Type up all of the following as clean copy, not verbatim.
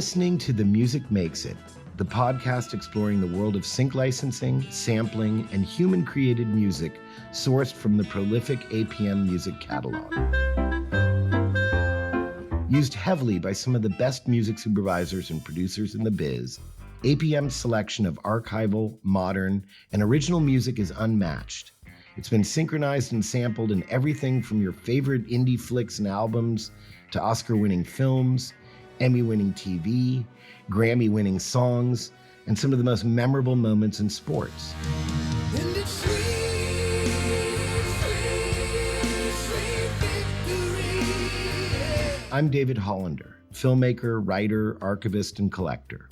listening to The Music Makes It, the podcast exploring the world of sync licensing, sampling, and human-created music sourced from the prolific APM music catalog. Used heavily by some of the best music supervisors and producers in the biz, APM's selection of archival, modern, and original music is unmatched. It's been synchronized and sampled in everything from your favorite indie flicks and albums to Oscar-winning films, Emmy-winning TV, Grammy-winning songs, and some of the most memorable moments in sports. I'm David Hollander, filmmaker, writer, archivist, and collector.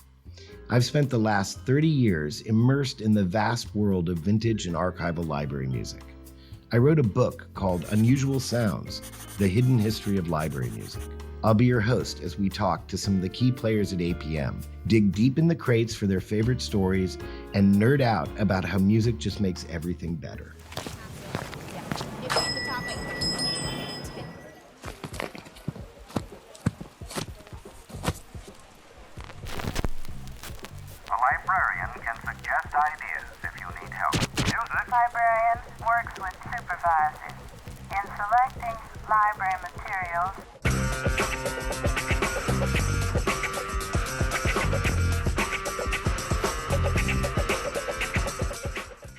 I've spent the last 30 years immersed in the vast world of vintage and archival library music. I wrote a book called Unusual Sounds: The Hidden History of Library Music. I'll be your host as we talk to some of the key players at APM, dig deep in the crates for their favorite stories, and nerd out about how music just makes everything better. A librarian can suggest ideas if you need help. Music. Librarian works with supervisors in selecting library materials.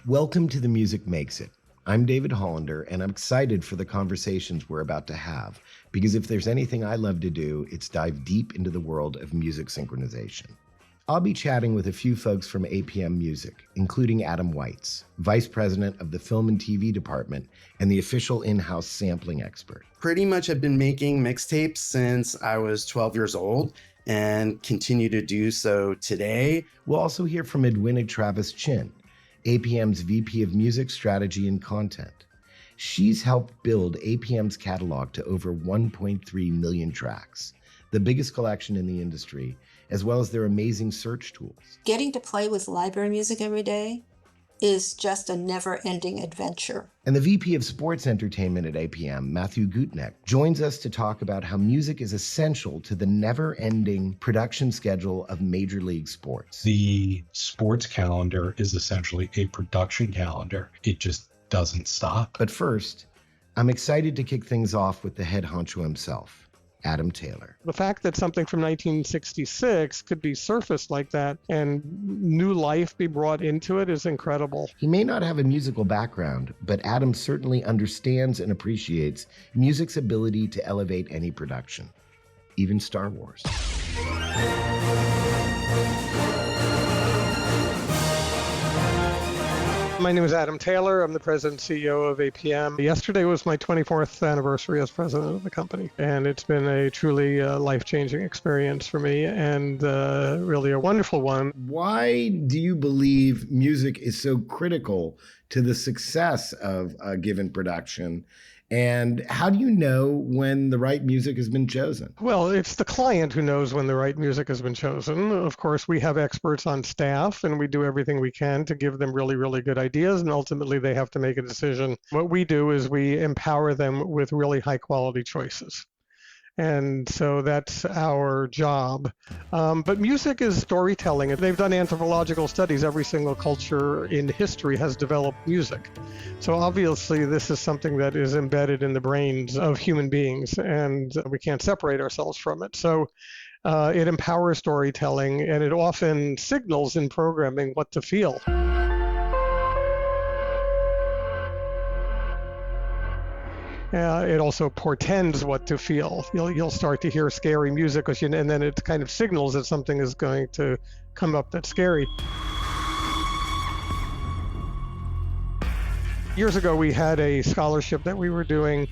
Welcome to The Music Makes It. I'm David Hollander, and I'm excited for the conversations we're about to have, because if there's anything I love to do, it's dive deep into the world of music synchronization. I'll be chatting with a few folks from APM Music, including Adam Weitz, Vice President of the Film and TV Department and the official in-house sampling expert. Pretty much have been making mixtapes since I was 12 years old and continue to do so today. We'll also hear from Edwina Travis-Chin, APM's VP of Music Strategy and Content. She's helped build APM's catalog to over 1.3 million tracks, the biggest collection in the industry, as well as their amazing search tools. Getting to play with library music every day is just a never-ending adventure. And the VP of Sports Entertainment at APM, Matthew Gutknecht, joins us to talk about how music is essential to the never-ending production schedule of Major League sports. The sports calendar is essentially a production calendar. It just doesn't stop. But first, I'm excited to kick things off with the head honcho himself, Adam Taylor. The fact that something from 1966 could be surfaced like that and new life be brought into it is incredible. He may not have a musical background, but Adam certainly understands and appreciates music's ability to elevate any production, even Star Wars. My name is Adam Taylor. I'm the president and CEO of APM. Yesterday was my 24th anniversary as president of the company, and it's been a truly life-changing experience for me and really a wonderful one. Why do you believe music is so critical to the success of a given production? And how do you know when the right music has been chosen? Well, it's the client who knows when the right music has been chosen. Of course, we have experts on staff, and we do everything we can to give them really, really good ideas, and ultimately they have to make a decision. What we do is we empower them with really high-quality choices. And so that's our job. But music is storytelling. They've done anthropological studies. Every single culture in history has developed music. So obviously this is something that is embedded in the brains of human beings, and we can't separate ourselves from it. So it empowers storytelling, and it often signals in programming what to feel. It also portends what to feel. You'll start to hear scary music, and then it kind of signals that something is going to come up that's scary. Years ago, we had a scholarship that we were doing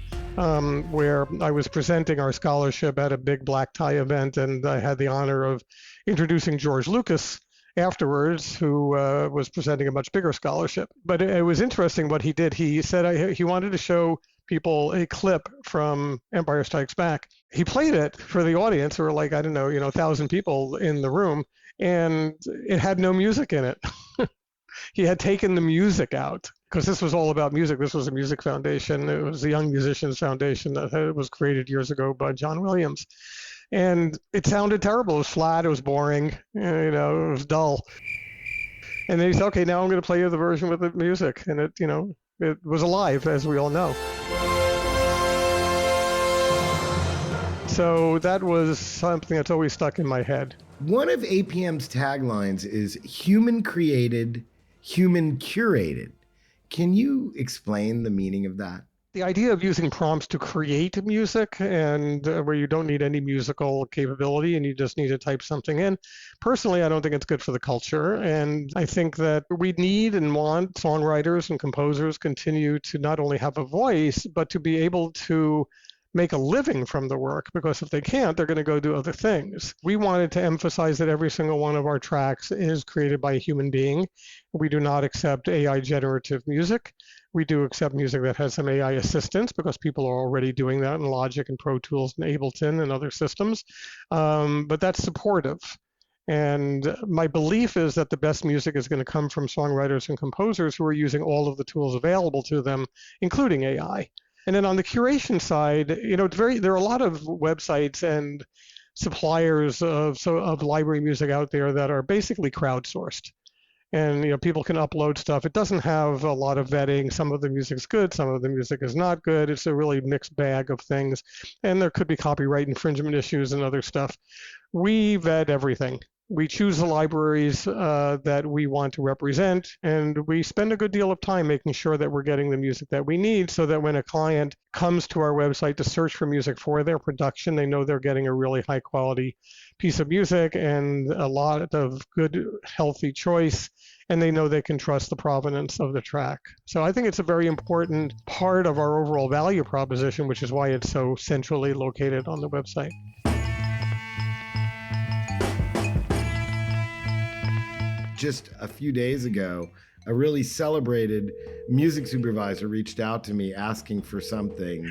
where I was presenting our scholarship at a big black tie event, and I had the honor of introducing George Lucas afterwards, who was presenting a much bigger scholarship. But it was interesting what he did. He said he wanted to show people a clip from Empire Strikes Back. He played it for the audience. There were like, 1,000 people in the room, and it had no music in it. He had taken the music out because this was all about music. This was a music foundation. It was the Young Musicians Foundation that was created years ago by John Williams. And it sounded terrible. It was flat. It was boring. It was dull. And then he said, okay, now I'm going to play you the version with the music. And it was alive, as we all know. So that was something that's always stuck in my head. One of APM's taglines is human created, human curated. Can you explain the meaning of that? The idea of using prompts to create music and where you don't need any musical capability and you just need to type something in. Personally, I don't think it's good for the culture. And I think that we need and want songwriters and composers continue to not only have a voice, but to be able to make a living from the work, because if they can't, they're going to go do other things. We wanted to emphasize that every single one of our tracks is created by a human being. We do not accept AI generative music. We do accept music that has some AI assistance because people are already doing that in Logic and Pro Tools and Ableton and other systems. But that's supportive. And my belief is that the best music is going to come from songwriters and composers who are using all of the tools available to them, including AI. And then on the curation side, there are a lot of websites and suppliers of library music out there that are basically crowdsourced. And people can upload stuff. It doesn't have a lot of vetting. Some of the music's good, some of the music is not good. It's a really mixed bag of things. And there could be copyright infringement issues and other stuff. We vet everything. We choose the libraries that we want to represent, and we spend a good deal of time making sure that we're getting the music that we need so that when a client comes to our website to search for music for their production, they know they're getting a really high quality piece of music and a lot of good, healthy choice, and they know they can trust the provenance of the track. So I think it's a very important part of our overall value proposition, which is why it's so centrally located on the website. Just a few days ago, a really celebrated music supervisor reached out to me asking for something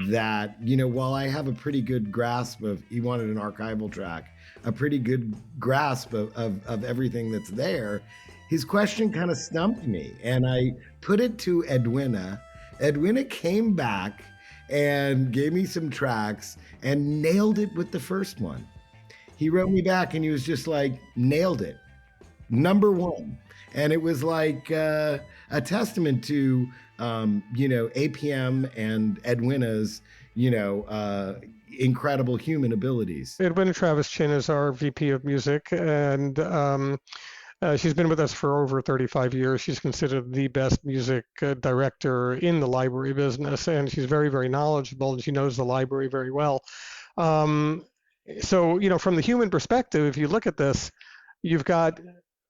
that, while I have a pretty good grasp of, he wanted an archival track, a pretty good grasp of everything that's there, his question kind of stumped me. And I put it to Edwina. Edwina came back and gave me some tracks and nailed it with the first one. He wrote me back and he was just like, nailed it. Number one. And it was like a testament to, APM and Edwina's, incredible human abilities. Edwina Travis-Chin is our VP of music, and she's been with us for over 35 years. She's considered the best music director in the library business, and she's very, very knowledgeable, and she knows the library very well. So, from the human perspective, if you look at this, you've got,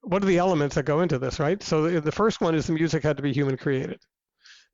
what are the elements that go into this, right? So the first one is the music had to be human created.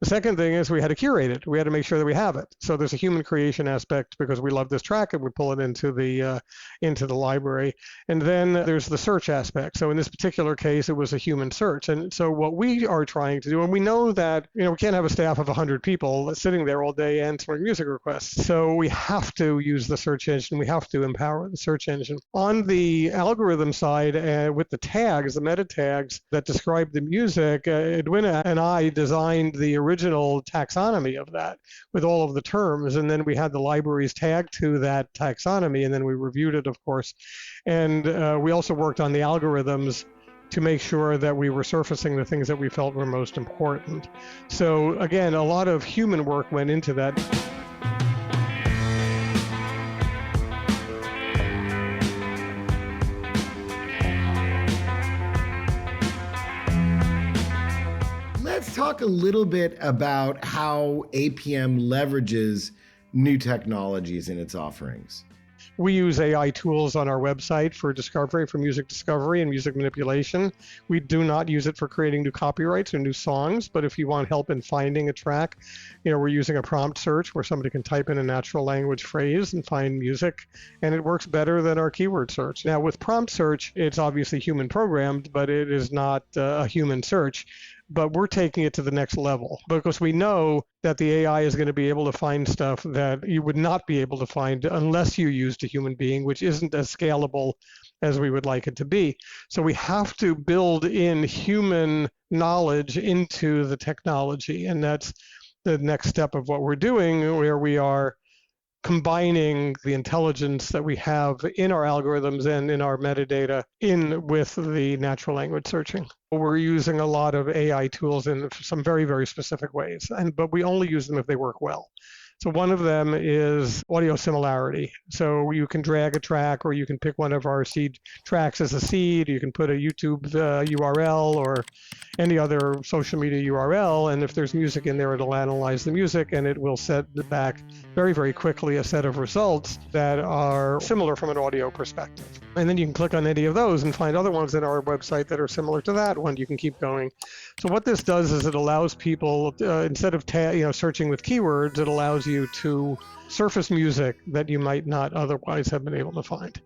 The second thing is we had to curate it. We had to make sure that we have it. So there's a human creation aspect because we love this track and we pull it into the library. And then there's the search aspect. So in this particular case, it was a human search. And so what we are trying to do, and we know that we can't have a staff of 100 people sitting there all day answering music requests. So we have to use the search engine. We have to empower the search engine. On the algorithm side, with the tags, the meta tags that describe the music, Edwina and I designed the original taxonomy of that with all of the terms, and then we had the libraries tag to that taxonomy, and then we reviewed it, of course, and we also worked on the algorithms to make sure that we were surfacing the things that we felt were most important. So again, a lot of human work went into that. Let's talk a little bit about how APM leverages new technologies in its offerings. We use AI tools on our website for discovery, for music discovery and music manipulation. We do not use it for creating new copyrights or new songs, but if you want help in finding a track, we're using a prompt search where somebody can type in a natural language phrase and find music, and it works better than our keyword search. Now with prompt search, it's obviously human programmed, but it is not a human search. But we're taking it to the next level because we know that the AI is going to be able to find stuff that you would not be able to find unless you used a human being, which isn't as scalable as we would like it to be. So we have to build in human knowledge into the technology. And that's the next step of what we're doing, where we are combining the intelligence that we have in our algorithms and in our metadata in with the natural language searching. We're using a lot of AI tools in some very, very specific ways, but we only use them if they work well. So one of them is audio similarity. So you can drag a track, or you can pick one of our seed tracks as a seed. You can put a YouTube URL or any other social media URL, and if there's music in there, it'll analyze the music, and it will set back very, very quickly a set of results that are similar from an audio perspective. And then you can click on any of those and find other ones in our website that are similar to that one. You can keep going. So what this does is it allows people, instead of searching with keywords, it allows you to surface music that you might not otherwise have been able to find.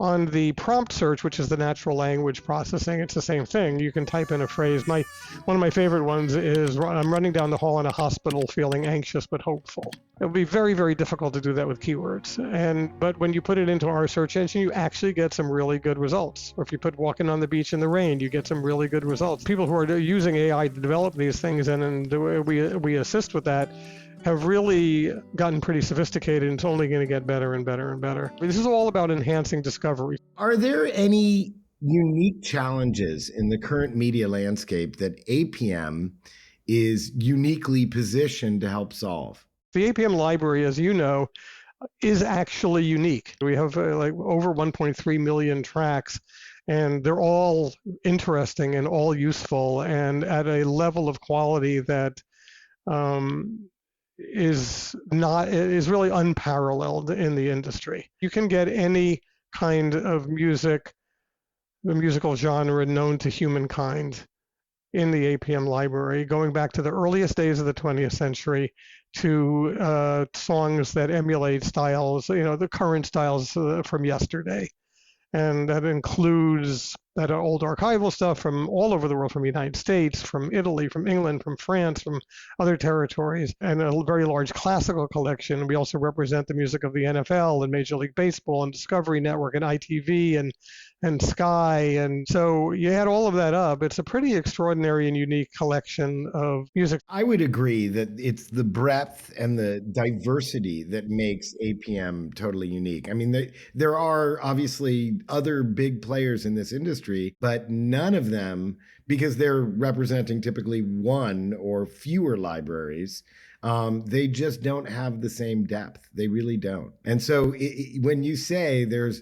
On the prompt search, which is the natural language processing, it's the same thing. You can type in a phrase. One of my favorite ones is, I'm running down the hall in a hospital feeling anxious but hopeful. It would be very, very difficult to do that with keywords. But when you put it into our search engine, you actually get some really good results. Or if you put walking on the beach in the rain, you get some really good results. People who are using AI to develop these things, and we assist with that, have really gotten pretty sophisticated, and it's only going to get better and better and better. This is all about enhancing discovery. Are there any unique challenges in the current media landscape that APM is uniquely positioned to help solve? The APM library, as you know, is actually unique. We have over 1.3 million tracks, and they're all interesting and all useful and at a level of quality that is really unparalleled in the industry. You can get any kind of music, the musical genre known to humankind, in the APM library, going back to the earliest days of the 20th century to songs that emulate styles, the current styles from yesterday. And that includes that old archival stuff from all over the world, from the United States, from Italy, from England, from France, from other territories, and a very large classical collection. We also represent the music of the NFL and Major League Baseball and Discovery Network and ITV and Sky. And so you add all of that up, it's a pretty extraordinary and unique collection of music. I would agree that it's the breadth and the diversity that makes APM totally unique. I mean, there are obviously other big players in this industry, but none of them, because they're representing typically one or fewer libraries, they just don't have the same depth. They really don't. And so when you say there's,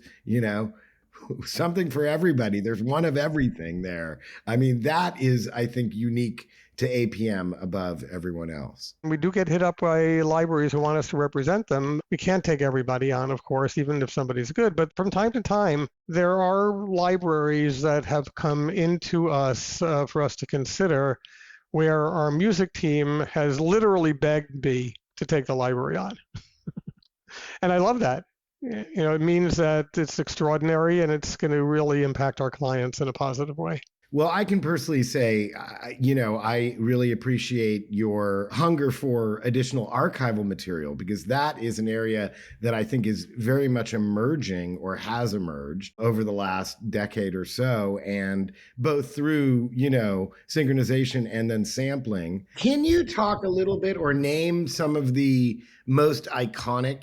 something for everybody, there's one of everything there. I mean, that is, I think, unique to APM above everyone else. We do get hit up by libraries who want us to represent them. We can't take everybody on, of course, even if somebody's good. But from time to time, there are libraries that have come into us for us to consider, where our music team has literally begged me to take the library on. And I love that. It means that it's extraordinary and it's going to really impact our clients in a positive way. Well, I can personally say, I really appreciate your hunger for additional archival material, because that is an area that I think is very much emerging, or has emerged over the last decade or so, and both through, synchronization and then sampling. Can you talk a little bit or name some of the most iconic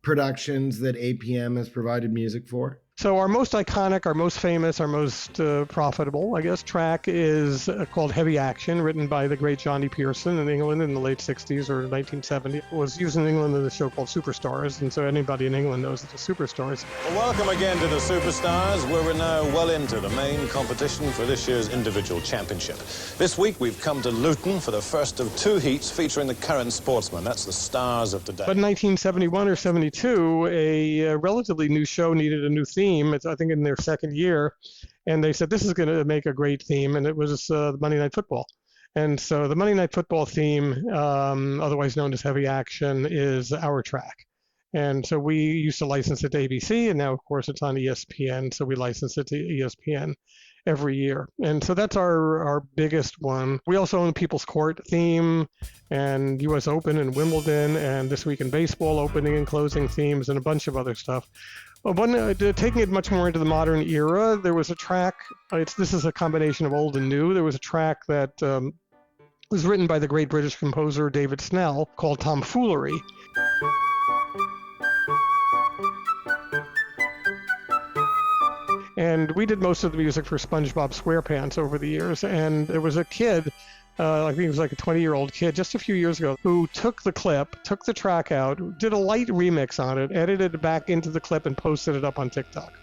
productions that APM has provided music for? So our most iconic, our most famous, our most profitable, I guess, track is called Heavy Action, written by the great Johnny Pearson in England in the late 60s or 1970s. It was used in England in a show called Superstars, and so anybody in England knows it's the Superstars. Well, welcome again to the Superstars. We're now well into the main competition for this year's individual championship. This week we've come to Luton for the first of two heats featuring the current sportsmen. That's the stars of the day. But in 1971 or 72, a relatively new show needed a new theme. It's, I think, in their second year, and they said this is going to make a great theme, and it was the Monday Night Football. And so the Monday Night Football theme, otherwise known as Heavy Action, is our track. And so we used to license it to ABC, and now, of course, it's on ESPN, so we license it to ESPN every year. And so that's our biggest one. We also own the People's Court theme, and US Open and Wimbledon, and This Week in Baseball opening and closing themes, and a bunch of other stuff. Taking it much more into the modern era, there was a track, this is a combination of old and new. There was a track that was written by the great British composer David Snell called Tomfoolery. And we did most of the music for SpongeBob SquarePants over the years. And there was a kid, I think he was like a 20-year-old kid just a few years ago, who took the clip, took the track out, did a light remix on it, edited it back into the clip, and posted it up on TikTok.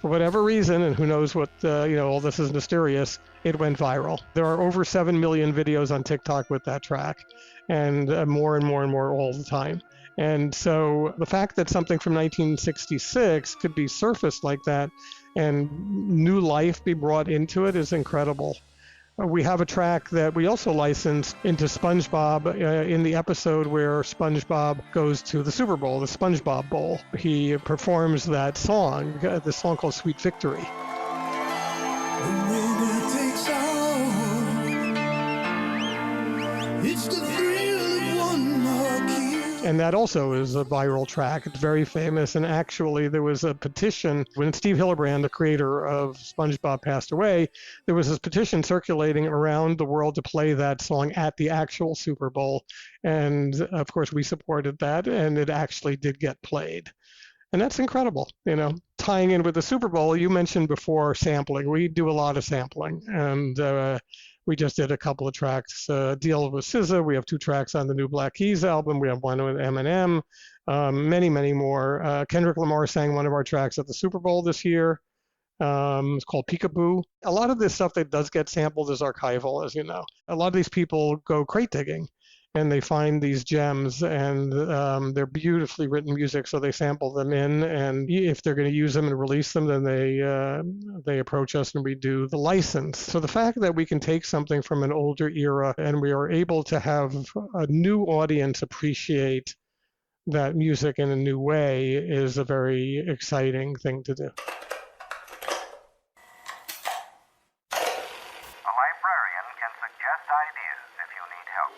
For whatever reason, and who knows what, all this is mysterious, it went viral. There are over 7 million videos on TikTok with that track, and more and more and more all the time. And so the fact that something from 1966 could be surfaced like that and new life be brought into it is incredible. We have a track that we also licensed into SpongeBob in the episode where SpongeBob goes to the Super Bowl, the SpongeBob Bowl. He performs that song, the song called Sweet Victory. The winner takes all. It's the thrill of one more kill. And that also is a viral track. It's very famous. And actually, there was a petition when Steve Hillenbrand, the creator of SpongeBob, passed away. There was this petition circulating around the world to play that song at the actual Super Bowl. And of course, we supported that, and it actually did get played. And that's incredible, Tying in with the Super Bowl, you mentioned before sampling. We do a lot of sampling. And we just did a couple of tracks, deal with SZA. We have 2 tracks on the new Black Keys album. We have one with Eminem, many, many more. Kendrick Lamar sang one of our tracks at the Super Bowl this year. It's called Peekaboo. A lot of this stuff that does get sampled is archival, as you know. A lot of these people go crate digging, and they find these gems, and they're beautifully written music, so they sample them in, and if they're going to use them and release them, then they approach us and we do the license. So the fact that we can take something from an older era and we are able to have a new audience appreciate that music in a new way is a very exciting thing to do. A librarian can suggest ideas if you need help.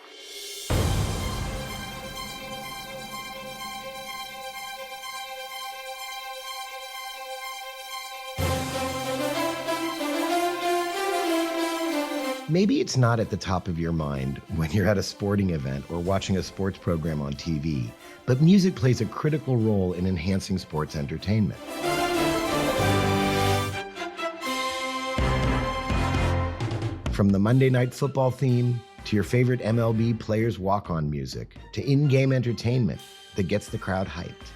Maybe it's not at the top of your mind when you're at a sporting event or watching a sports program on TV, but music plays a critical role in enhancing sports entertainment. From the Monday Night Football theme, to your favorite MLB players' walk-on music, to in-game entertainment that gets the crowd hyped,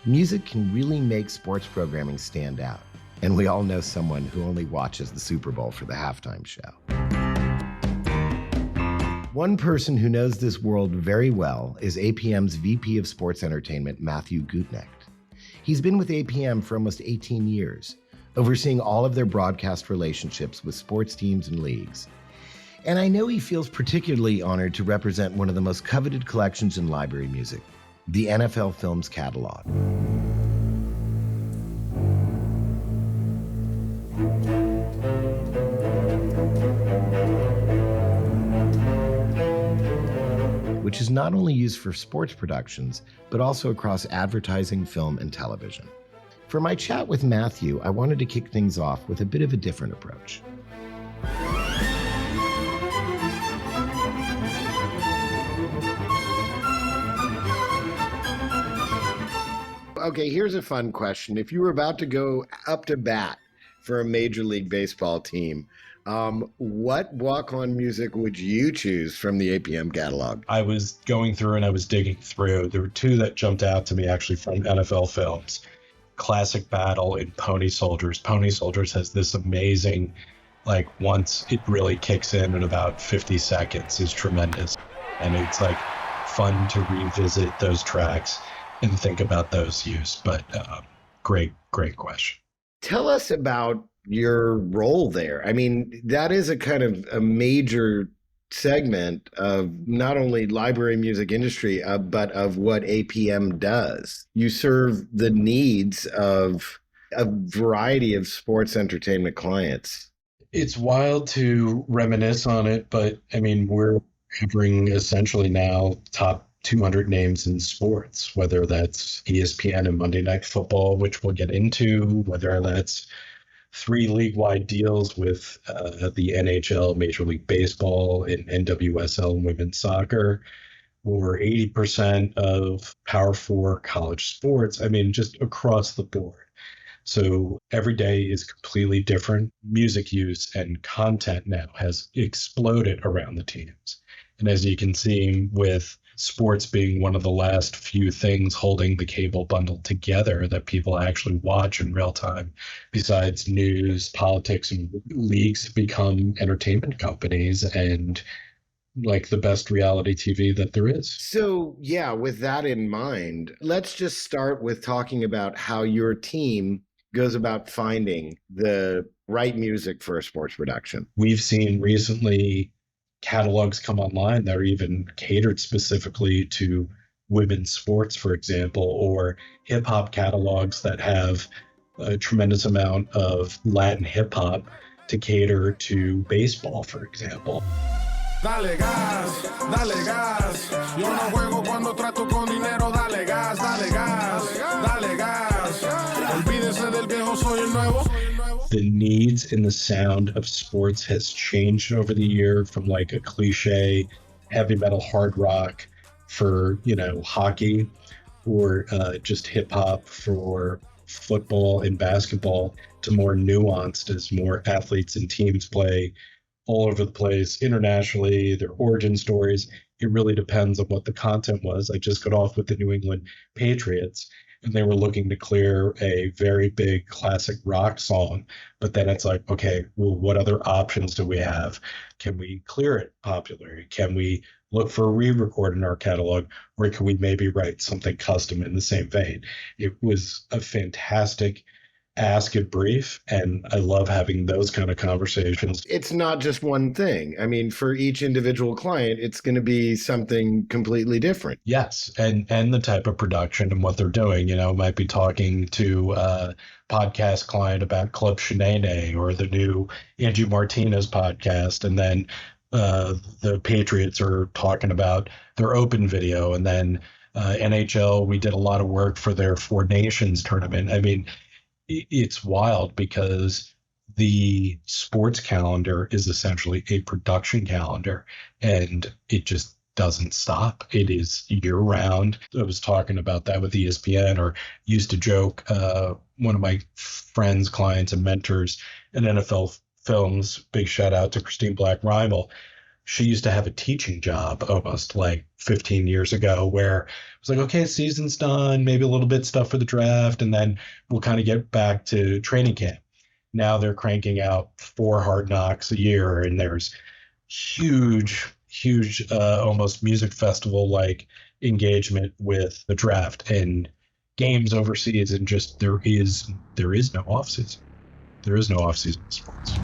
music can really make sports programming stand out. And we all know someone who only watches the Super Bowl for the halftime show. One person who knows this world very well is APM's VP of Sports Entertainment, Matthew Gutknecht. He's been with APM for almost 18 years, overseeing all of their broadcast relationships with sports teams and leagues. And I know he feels particularly honored to represent one of the most coveted collections in library music, the NFL Films catalog. Which is not only used for sports productions, but also across advertising, film, and television. For my chat with Matthew, I wanted to kick things off with a bit of a different approach. Okay, here's a fun question. If you were about to go up to bat for a Major League Baseball team, what walk-on music would you choose from the APM catalog? I was going through and I was digging through. There were 2 that jumped out to me actually from NFL Films. Classic Battle and Pony Soldiers. Pony Soldiers has this amazing, once it really kicks in about 50 seconds is tremendous. And it's fun to revisit those tracks and think about those use. But great question. Tell us about your role there. I mean, that is a kind of a major segment of not only library music industry, but of what APM does. You serve the needs of a variety of sports entertainment clients. It's wild to reminisce on it, but I mean, we're covering essentially now top 200 names in sports, whether that's ESPN and Monday Night Football, which we'll get into, whether that's 3 league-wide deals with the NHL, Major League Baseball, and NWSL and women's soccer, over 80% of Power 4 college sports. I mean, just across the board. So every day is completely different. Music use and content now has exploded around the teams. And as you can see, with sports being one of the last few things holding the cable bundle together that people actually watch in real time, besides news, politics, and leagues become entertainment companies and like the best reality TV that there is. So, yeah, with that in mind, let's just start with talking about how your team goes about finding the right music for a sports production. We've seen recently catalogs come online that are even catered specifically to women's sports, for example, or hip hop catalogs that have a tremendous amount of Latin hip hop to cater to baseball, for example. Dale gas, dale gas. Yo no juego cuando trato con dinero. Dale gas, dale gas, dale gas. Olvídese del viejo, soy el nuevo. The needs and the sound of sports has changed over the year from like a cliche heavy metal hard rock for, hockey, or just hip hop for football and basketball, to more nuanced as more athletes and teams play all over the place internationally, their origin stories. It really depends on what the content was. I just got off with the New England Patriots, and they were looking to clear a very big classic rock song. But then it's like, okay, well, what other options do we have? Can we clear it popularly? Can we look for a re-record in our catalog? Or can we maybe write something custom in the same vein? It was a fantastic ask and brief, and I love having those kind of conversations. It's not just one thing. I mean, for each individual client, it's going to be something completely different. Yes, and the type of production and what they're doing. Might be talking to a podcast client about Club Shenane or the new Angie Martinez podcast, and then the Patriots are talking about their open video, and then NHL, we did a lot of work for their Four Nations tournament. I mean, it's wild because the sports calendar is essentially a production calendar, and it just doesn't stop. It is year round. I was talking about that with ESPN, or used to joke, one of my friends, clients, and mentors in NFL Films, big shout out to Christine Black-Reimel. She used to have a teaching job almost like 15 years ago, where it was like, okay, season's done, maybe a little bit stuff for the draft, and then we'll kind of get back to training camp. Now they're cranking out 4 Hard Knocks a year, and there's huge, almost music festival like engagement with the draft and games overseas, and just there is no off season. There is no off season in sports.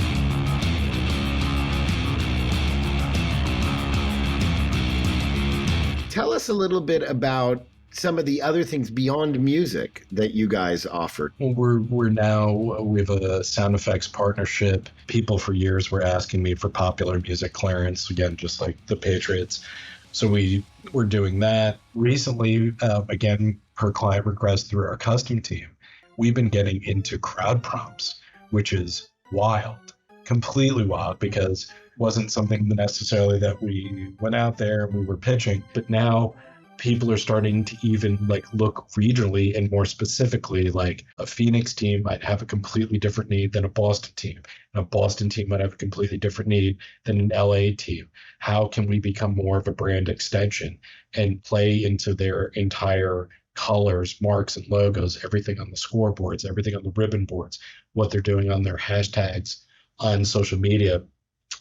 Tell us a little bit about some of the other things beyond music that you guys offer. Well, we have a sound effects partnership. People for years were asking me for popular music clearance, again, just like the Patriots. So we were doing that. Recently, again, per client request through our custom team, we've been getting into crowd prompts, which is wild, completely wild, because wasn't something necessarily that we went out there and we were pitching, but now people are starting to even look regionally and more specifically, like a Phoenix team might have a completely different need than a Boston team, and a Boston team might have a completely different need than an LA team. How can we become more of a brand extension and play into their entire colors, marks, and logos, everything on the scoreboards, everything on the ribbon boards, what they're doing on their hashtags on social media?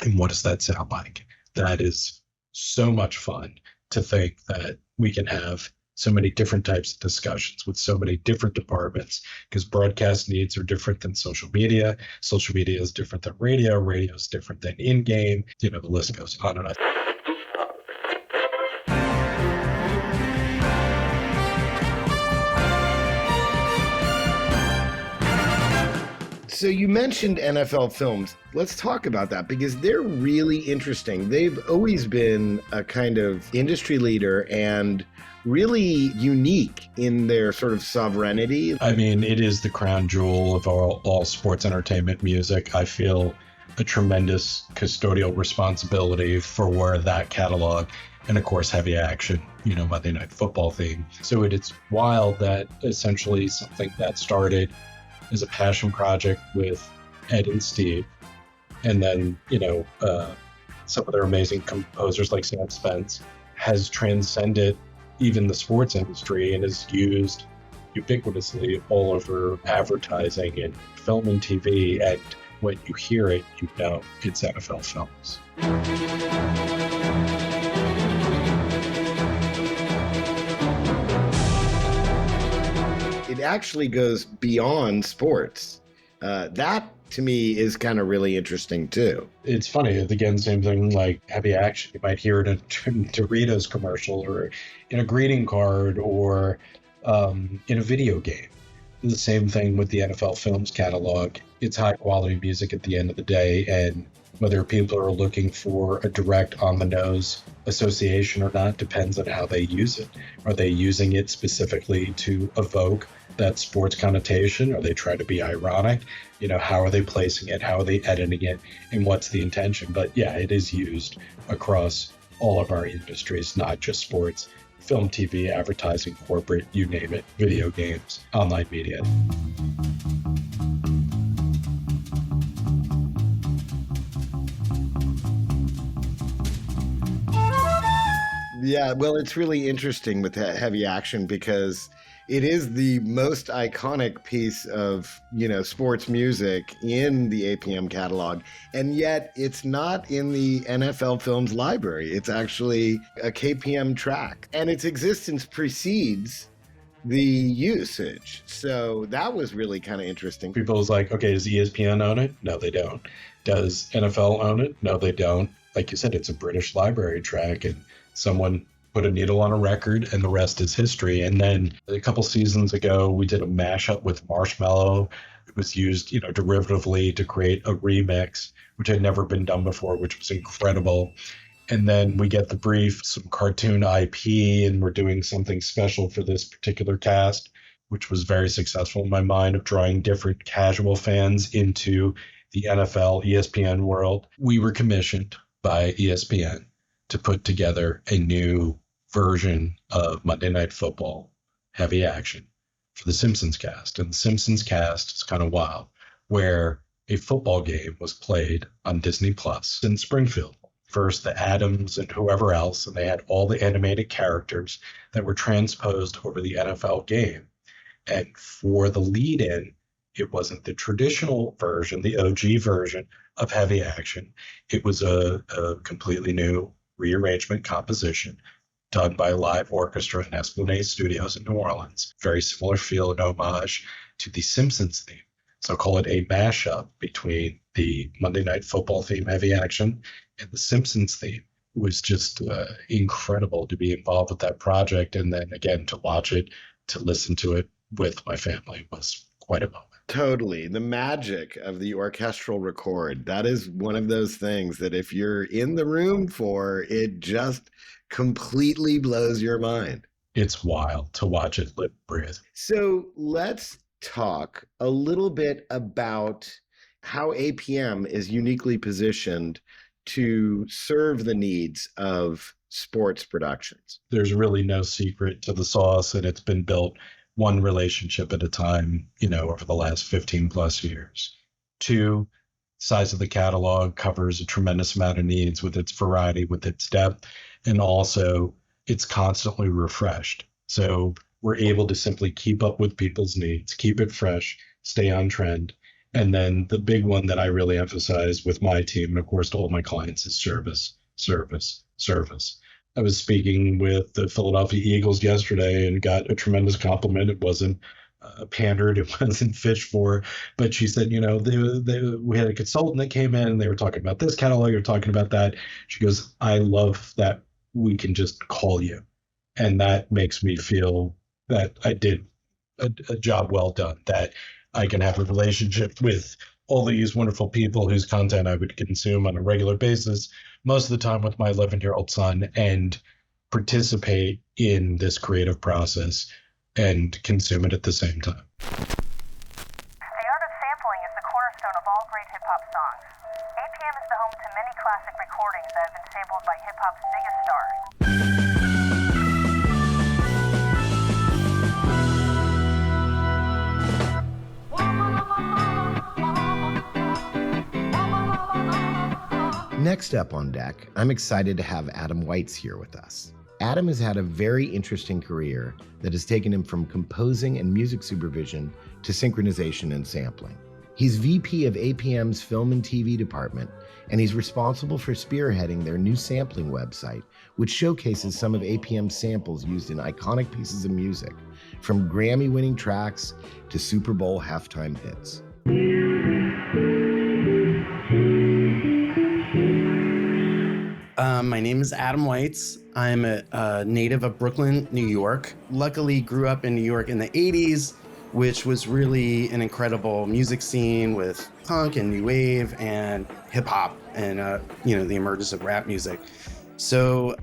And what does that sound like? That is so much fun to think that we can have so many different types of discussions with so many different departments, because broadcast needs are different than social media. Social media is different than radio. Radio is different than in-game. The list goes on and on. So you mentioned NFL Films. Let's talk about that, because they're really interesting. They've always been a kind of industry leader and really unique in their sort of sovereignty. I mean, it is the crown jewel of all sports entertainment music. I feel a tremendous custodial responsibility for that catalog. And of course, heavy action, Monday Night Football theme. So it's wild that essentially something that started as a passion project with Ed and Steve. And then, some of their amazing composers like Sam Spence, has transcended even the sports industry and is used ubiquitously all over advertising and film and TV. And when you hear it, you know it's NFL films. It actually goes beyond sports. That to me is kind of really interesting too. It's funny, again, same thing like heavy action. You might hear it in a Doritos commercial or in a greeting card or in a video game. The same thing with the NFL Films catalog. It's high quality music at the end of the day, and whether people are looking for a direct on-the-nose association or not depends on how they use it. Are they using it specifically to evoke that sports connotation? Are they trying to be ironic? How are they placing it? How are they editing it? And what's the intention? But yeah, it is used across all of our industries, not just sports, film, TV, advertising, corporate, you name it, video games, online media. Yeah, well, it's really interesting with heavy action because it is the most iconic piece of, sports music in the APM catalog. And yet it's not in the NFL Films library. It's actually a KPM track. And its existence precedes the usage. So that was really kind of interesting. People was like, okay, does ESPN own it? No, they don't. Does NFL own it? No, they don't. Like you said, it's a British library track, and someone put a needle on a record, and the rest is history. And then a couple seasons ago, we did a mashup with Marshmello. It was used, derivatively to create a remix, which had never been done before, which was incredible. And then we get the brief, some cartoon IP, and we're doing something special for this particular cast, which was very successful in my mind of drawing different casual fans into the NFL, ESPN world. We were commissioned by ESPN to put together a new version of Monday Night Football, heavy action, for the Simpsons cast. And the Simpsons cast is kind of wild, where a football game was played on Disney Plus in Springfield. First, the Adams and whoever else, and they had all the animated characters that were transposed over the NFL game. And for the lead-in, it wasn't the traditional version, the OG version of heavy action. It was a completely new rearrangement composition done by a live orchestra in Esplanade Studios in New Orleans. Very similar feel and homage to the Simpsons theme. So call it a mashup between the Monday Night Football theme, heavy action, and the Simpsons theme. It was just incredible to be involved with that project. And then again, to watch it, to listen to it with my family was quite a moment. Totally. The magic of the orchestral record. That is one of those things that if you're in the room for, it just completely blows your mind. It's wild to watch it live, breathe. So let's talk a little bit about how APM is uniquely positioned to serve the needs of sports productions. There's really no secret to the sauce, and it's been built one relationship at a time, over the last 15 plus years. Two, size of the catalog covers a tremendous amount of needs with its variety, with its depth, and also it's constantly refreshed. So we're able to simply keep up with people's needs, keep it fresh, stay on trend. And then the big one that I really emphasize with my team, and of course to all my clients, is service, service, service. I was speaking with the Philadelphia Eagles yesterday and got a tremendous compliment. It wasn't pandered, it wasn't fished for, but she said, we had a consultant that came in and they were talking about this catalog, you're talking about that. She goes, I love that we can just call you. And that makes me feel that I did a job well done, that I can have a relationship with all these wonderful people whose content I would consume on a regular basis, most of the time with my 11-year-old son, and participate in this creative process and consume it at the same time. The art of sampling is the cornerstone of all great hip-hop songs. APM is the home to many classic recordings that have been sampled by hip-hop's biggest stars. Woman, Next up on deck, I'm excited to have Adam Weitz here with us. Adam has had a very interesting career that has taken him from composing and music supervision to synchronization and sampling. He's VP of APM's Film and TV department, and he's responsible for spearheading their new sampling website, which showcases some of APM's samples used in iconic pieces of music, from Grammy-winning tracks to Super Bowl halftime hits. My name is Adam Weitz. I'm a native of Brooklyn, New York. Luckily grew up in New York in the 80s, which was really an incredible music scene with punk and new wave and hip hop and, the emergence of rap music. So,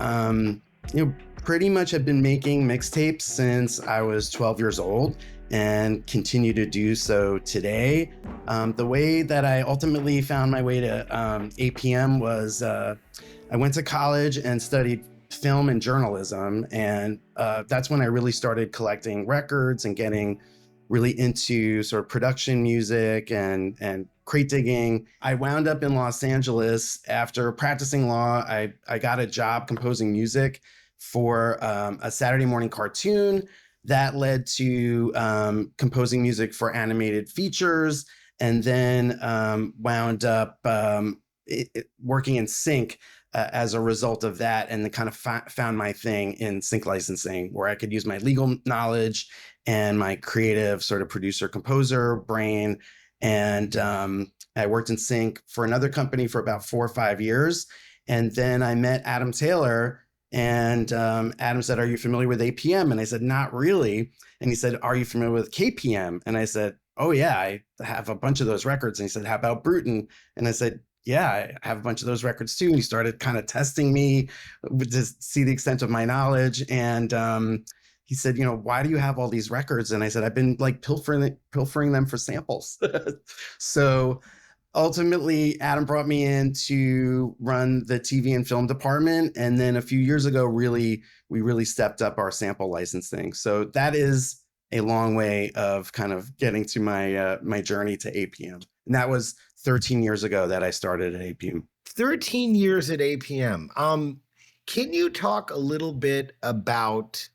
pretty much have been making mixtapes since I was 12 years old and continue to do so today. The way that I ultimately found my way to APM was I went to college and studied film and journalism, and that's when I really started collecting records and getting really into sort of production music and crate digging. I wound up in Los Angeles after practicing law. I got a job composing music for a Saturday morning cartoon that led to composing music for animated features, and then wound up working in sync as a result of that, and then kind of found my thing in sync licensing, where I could use my legal knowledge and my creative sort of producer composer brain. And I worked in sync for another company for about 4 or 5 years. And then I met Adam Taylor, and Adam said, "Are you familiar with APM?" And I said, "Not really." And he said, "Are you familiar with KPM?" And I said, "Oh yeah, I have a bunch of those records." And he said, "How about Bruton?" And I said, "Yeah, I have a bunch of those records too." And he started kind of testing me to see the extent of my knowledge. And he said, "Why do you have all these records?" And I said, "I've been like pilfering them for samples." So ultimately, Adam brought me in to run the TV and film department. And then a few years ago, we really stepped up our sample licensing. So that is a long way of kind of getting to my journey to APM. And that was 13 years ago that I started at APM. 13 years at APM. Can you talk a little bit about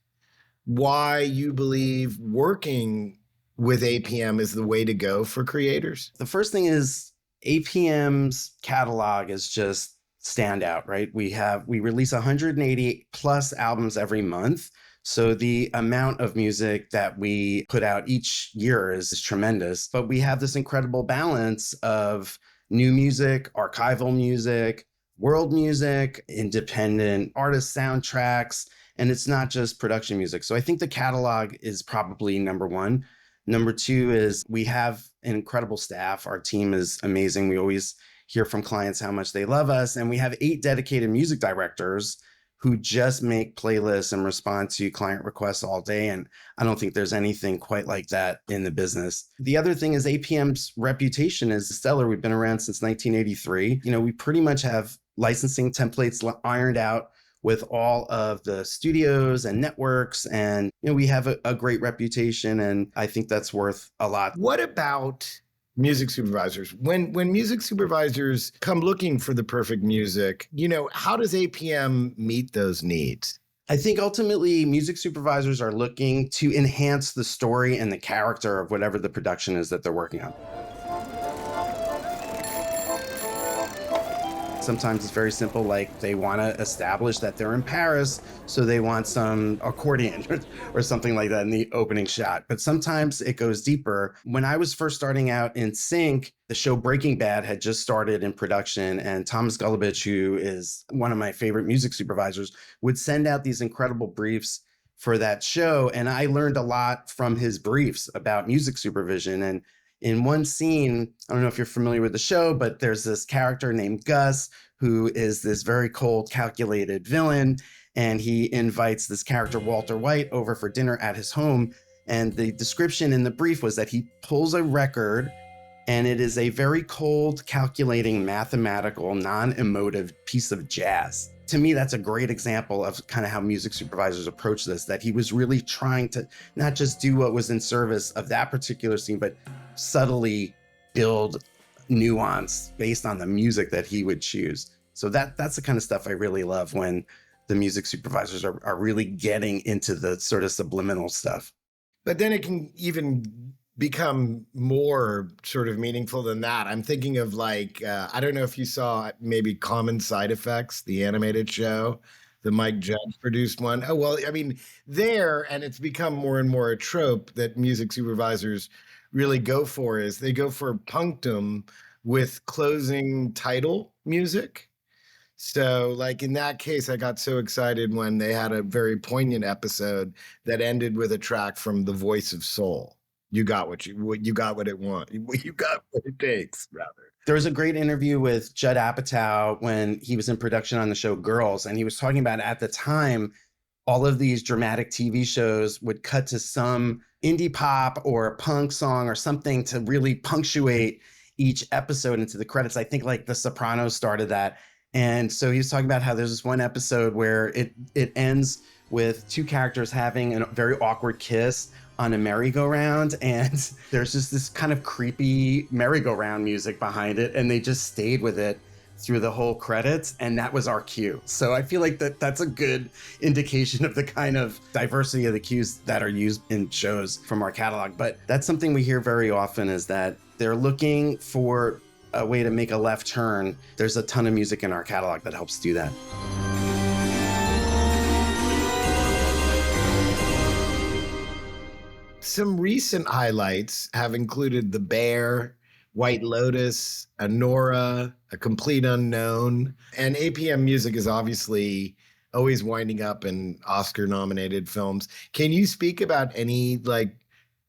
why you believe working with APM is the way to go for creators? The first thing is APM's catalog is just standout, right? We release 180 plus albums every month. So the amount of music that we put out each year is tremendous, but we have this incredible balance of new music, archival music, world music, independent artist soundtracks, and it's not just production music. So I think the catalog is probably number one. Number two is we have an incredible staff. Our team is amazing. We always hear from clients how much they love us, and we have 8 dedicated music directors who just make playlists and respond to client requests all day. And I don't think there's anything quite like that in the business. The other thing is APM's reputation is stellar. We've been around since 1983. We pretty much have licensing templates ironed out with all of the studios and networks. And, we have a great reputation, and I think that's worth a lot. What about music supervisors? When music supervisors come looking for the perfect music, how does APM meet those needs? I think ultimately music supervisors are looking to enhance the story and the character of whatever the production is that they're working on. Sometimes it's very simple, like they want to establish that they're in Paris, so they want some accordion or something like that in the opening shot. But sometimes it goes deeper. When I was first starting out in sync, the show Breaking Bad had just started in production, and Thomas Golubic, who is one of my favorite music supervisors, would send out these incredible briefs for that show. And I learned a lot from his briefs about music supervision. And in one scene, I don't know if you're familiar with the show, but there's this character named Gus, who is this very cold, calculated villain. And he invites this character, Walter White, over for dinner at his home. And the description in the brief was that he pulls a record, and it is a very cold, calculating, mathematical, non-emotive piece of jazz. To me, that's a great example of kind of how music supervisors approach this, that he was really trying to not just do what was in service of that particular scene, but subtly build nuance based on the music that he would choose. So that's the kind of stuff I really love, when the music supervisors are really getting into the sort of subliminal stuff. But then it can even become more sort of meaningful than that. I'm thinking of like, I don't know if you saw maybe Common Side Effects, the animated show, the Mike Judge produced one. Oh, well, I mean, and it's become more and more a trope that music supervisors really go for, is they go for punctum with closing title music. So like in that case, I got so excited when they had a very poignant episode that ended with a track from The Voice of Soul. You got what it takes, rather. There was a great interview with Judd Apatow when he was in production on the show Girls, and he was talking about, at the time, all of these dramatic TV shows would cut to some indie pop or punk song or something to really punctuate each episode into the credits. I think like The Sopranos started that. And so he was talking about how there's this one episode where it ends with two characters having a very awkward kiss on a merry-go-round, and there's just this kind of creepy merry-go-round music behind it, and they just stayed with it through the whole credits, and that was our cue. So I feel like that's a good indication of the kind of diversity of the cues that are used in shows from our catalog. But that's something we hear very often, is that they're looking for a way to make a left turn. There's a ton of music in our catalog that helps do that. Some recent highlights have included The Bear, White Lotus, Anora, A Complete Unknown, and APM music is obviously always winding up in Oscar-nominated films. Can you speak about any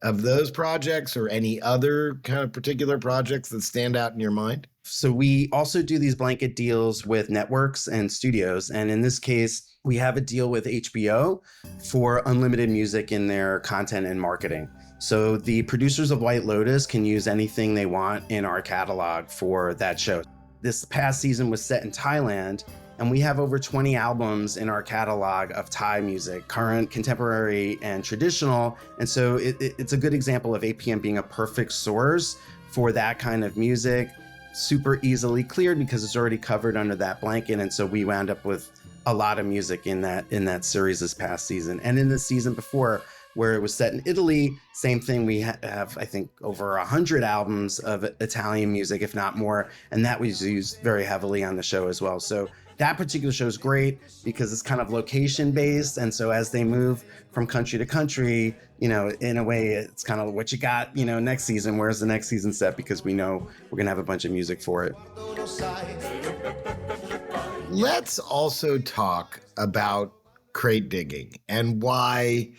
of those projects or any other kind of particular projects that stand out in your mind? So we also do these blanket deals with networks and studios. And in this case, we have a deal with HBO for unlimited music in their content and marketing. So the producers of White Lotus can use anything they want in our catalog for that show. This past season was set in Thailand, and we have over 20 albums in our catalog of Thai music, current, contemporary, and traditional. And so it's a good example of APM being a perfect source for that kind of music, super easily cleared because it's already covered under that blanket. And so we wound up with a lot of music in that series this past season. And in the season before, where it was set in Italy, same thing. We have, I think, over 100 albums of Italian music, if not more. And that was used very heavily on the show as well. So that particular show is great because it's kind of location based. And so as they move from country to country, in a way, it's kind of what you got, next season. Where's the next season set? Because we know we're going to have a bunch of music for it. Let's also talk about crate digging and why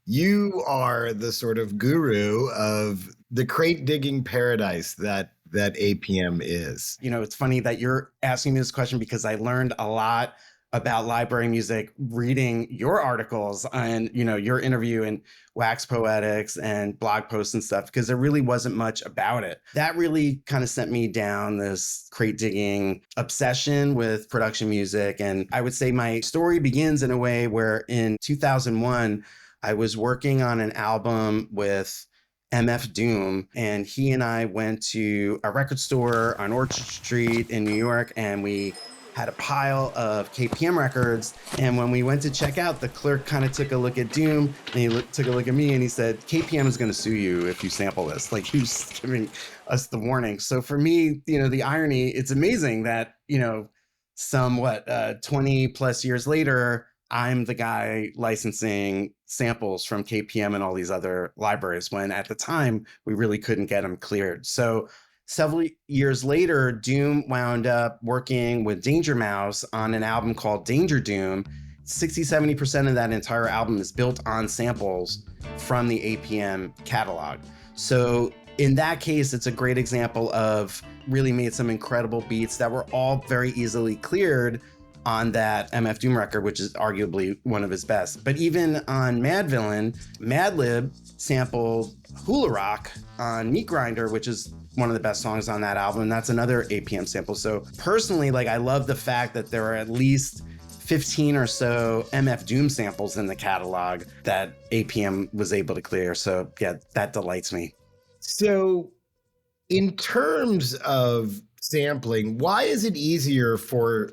you are the sort of guru of the crate digging paradise that APM is. It's funny that you're asking me this question because I learned a lot about library music reading your articles and, your interview in Wax Poetics and blog posts and stuff, because there really wasn't much about it. That really kind of sent me down this crate digging obsession with production music. And I would say my story begins in a way where in 2001, I was working on an album with MF Doom, and he and I went to a record store on Orchard Street in New York, and we had a pile of KPM records. And when we went to check out, the clerk kind of took a look at Doom, and he took a look at me, and he said, "KPM is going to sue you if you sample this." Like, he was giving us the warning. So for me, the irony, it's amazing that, 20 plus years later, I'm the guy licensing samples from KPM and all these other libraries, when at the time we really couldn't get them cleared. So several years later, Doom wound up working with Danger Mouse on an album called Danger Doom. 60-70% of that entire album is built on samples from the APM catalog. So in that case, it's a great example of really made some incredible beats that were all very easily cleared on that MF Doom record, which is arguably one of his best. But even on Mad Villain, Madlib sampled Hula Rock on Meat Grinder, which is one of the best songs on that album. And that's another APM sample. So personally, I love the fact that there are at least 15 or so MF Doom samples in the catalog that APM was able to clear. So yeah, that delights me. So in terms of sampling, why is it easier for,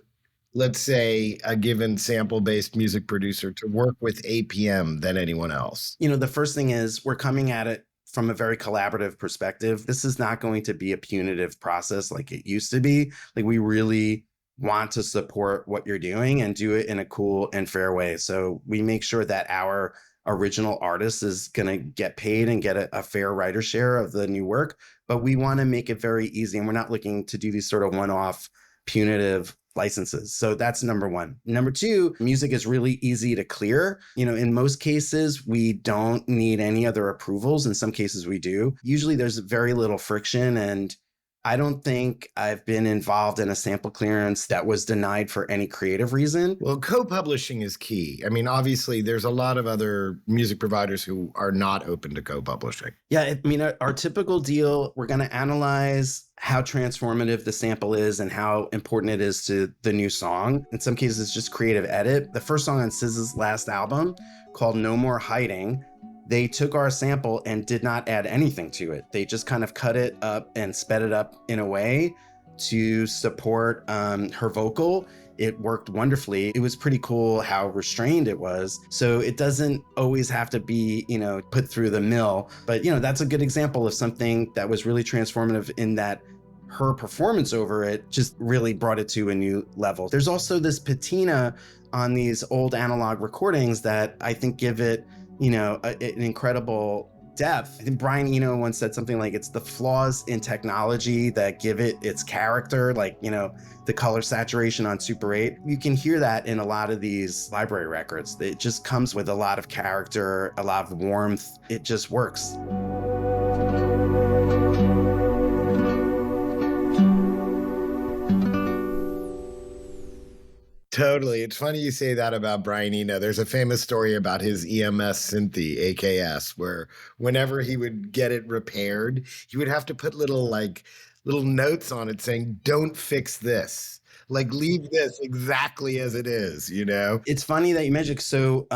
let's say, a given sample-based music producer to work with APM than anyone else? The first thing is we're coming at it from a very collaborative perspective. This is not going to be a punitive process like it used to be. Like, we really want to support what you're doing and do it in a cool and fair way. So we make sure that our original artist is going to get paid and get a fair writer share of the new work, but we want to make it very easy. And we're not looking to do these sort of one-off punitive licenses. So that's number one. Number two, music is really easy to clear. In most cases, we don't need any other approvals. In some cases, we do. Usually there's very little friction, and I don't think I've been involved in a sample clearance that was denied for any creative reason. Well, co-publishing is key. I mean, obviously, there's a lot of other music providers who are not open to co-publishing. Yeah, our typical deal, we're going to analyze how transformative the sample is and how important it is to the new song. In some cases, it's just creative edit. The first song on SZA's last album, called No More Hiding, they took our sample and did not add anything to it. They just kind of cut it up and sped it up in a way to support her vocal. It worked wonderfully. It was pretty cool how restrained it was. So it doesn't always have to be, put through the mill. But, that's a good example of something that was really transformative in that her performance over it just really brought it to a new level. There's also this patina on these old analog recordings that I think give it an incredible depth. I think Brian Eno once said something like, it's the flaws in technology that give it its character, like, the color saturation on Super 8. You can hear that in a lot of these library records. It just comes with a lot of character, a lot of warmth. It just works. Totally. It's funny you say that about Brian Eno. There's a famous story about his EMS Synthi, AKS, where whenever he would get it repaired, he would have to put little notes on it saying, don't fix this. Like, leave this exactly as it is, It's funny that you mentioned, so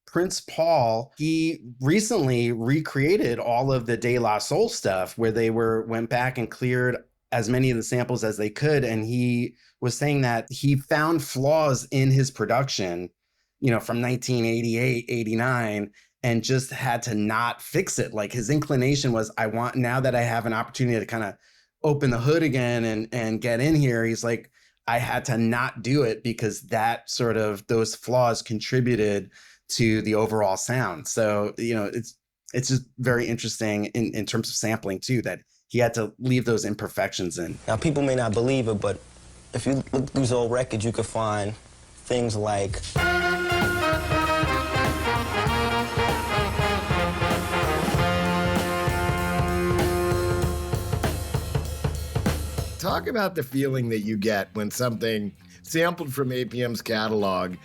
Prince Paul, he recently recreated all of the De La Soul stuff where they went back and cleared as many of the samples as they could. And he was saying that he found flaws in his production, from 1988, 89, and just had to not fix it. Like, his inclination was, now that I have an opportunity to kind of open the hood again and get in here, he's like, I had to not do it because those flaws contributed to the overall sound. So, it's just very interesting in terms of sampling too, that he had to leave those imperfections in. Now, people may not believe it, but if you look through these old records, you could find things like talk about the feeling that you get when something sampled from APM's catalog,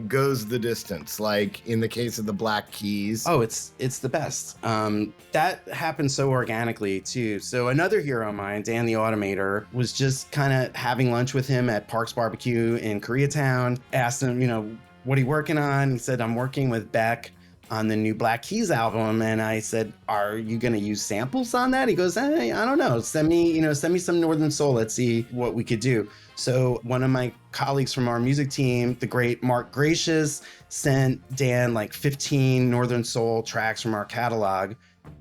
goes the distance. Like in the case of the Black Keys. Oh, it's the best. That happened so organically too. So another hero of mine, Dan the Automator, was just kind of having lunch with him at Parks Barbecue in Koreatown. Asked him, what are you working on? He said, I'm working with Beck on the new Black Keys album. And I said, are you going to use samples on that? He goes, hey, I don't know. Send me some Northern Soul. Let's see what we could do. So one of my colleagues from our music team, the great Mark Gracious, sent Dan like 15 Northern Soul tracks from our catalog.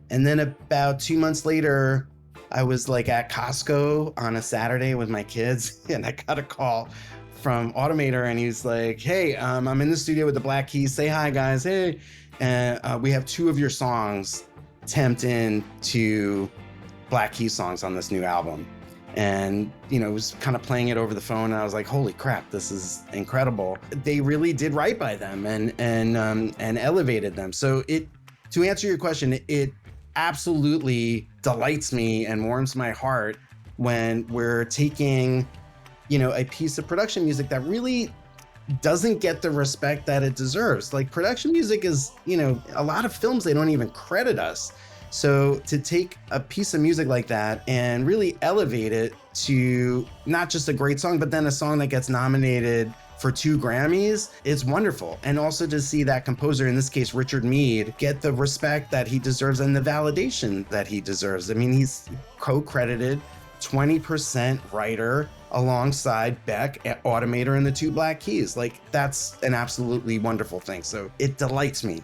And then about 2 months later, I was like at Costco on a Saturday with my kids, and I got a call from Automator, and he's like, hey, I'm in the studio with the Black Keys. Say hi, guys. Hey. And we have 2 of your songs temped into Black Keys songs on this new album. And, it was kind of playing it over the phone, and I was like, holy crap, this is incredible. They really did right by them and elevated them. So to answer your question, it absolutely delights me and warms my heart when we're taking, a piece of production music that really doesn't get the respect that it deserves. Like, production music is, a lot of films, they don't even credit us. So to take a piece of music like that and really elevate it to not just a great song, but then a song that gets nominated for 2 Grammys, it's wonderful. And also to see that composer, in this case, Richard Meade, get the respect that he deserves and the validation that he deserves. I mean, he's co-credited 20% writer alongside Beck, Automator, and the Two Black Keys. Like, that's an absolutely wonderful thing. So it delights me.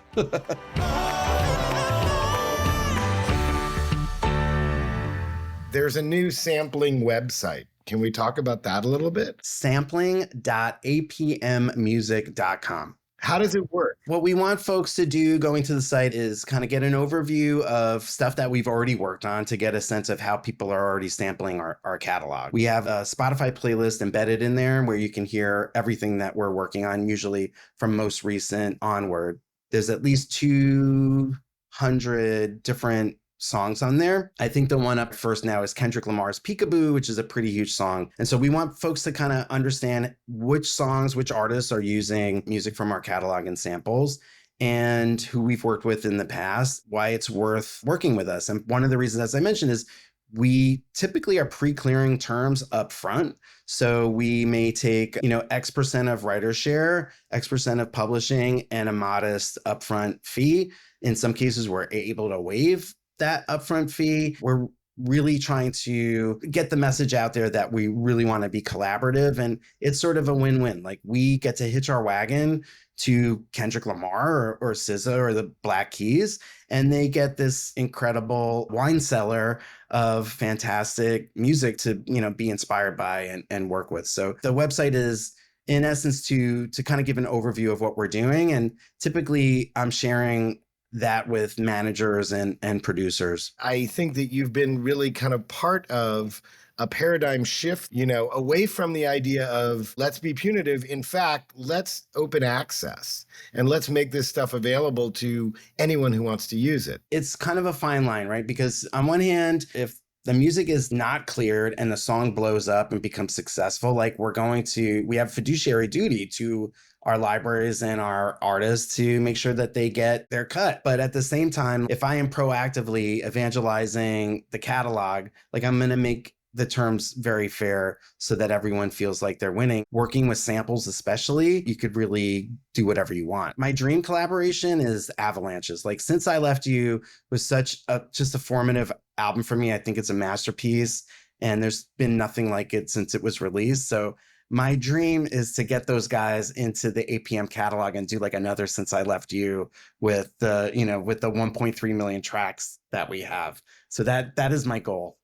There's a new sampling website. Can we talk about that a little bit? Sampling.apmmusic.com. How does it work? What we want folks to do going to the site is kind of get an overview of stuff that we've already worked on to get a sense of how people are already sampling our catalog. We have a Spotify playlist embedded in there where you can hear everything that we're working on, usually from most recent onward. There's at least 200 different songs on there. I think the one up first now is Kendrick Lamar's Peekaboo, which is a pretty huge song. And so we want folks to kind of understand which songs, which artists are using music from our catalog and samples, and who we've worked with in the past, why it's worth working with us. And one of the reasons, as I mentioned, is we typically are pre-clearing terms up front. So we may take, X% of writer share, X% of publishing, and a modest upfront fee. In some cases, we're able to waive that upfront fee. We're really trying to get the message out there that we really want to be collaborative, and it's sort of a win-win. Like, we get to hitch our wagon to Kendrick Lamar or SZA or the Black Keys, and they get this incredible wine cellar of fantastic music to, be inspired by and work with. So the website is, in essence, to kind of give an overview of what we're doing. And typically I'm sharing that with managers and producers. I think that you've been really kind of part of a paradigm shift, away from the idea of let's be punitive. In fact, let's open access and let's make this stuff available to anyone who wants to use it. It's kind of a fine line, right? Because on one hand, if the music is not cleared and the song blows up and becomes successful, like, we have fiduciary duty to our libraries and our artists to make sure that they get their cut. But at the same time, if I am proactively evangelizing the catalog, like, I'm going to make the terms very fair so that everyone feels like they're winning. Working with samples especially, you could really do whatever you want. My dream collaboration is Avalanches. Like, Since I Left You was just a formative album for me. I think it's a masterpiece, and there's been nothing like it since it was released. So my dream is to get those guys into the APM catalog and do like another Since I Left You with the 1.3 million tracks that we have. So that is my goal.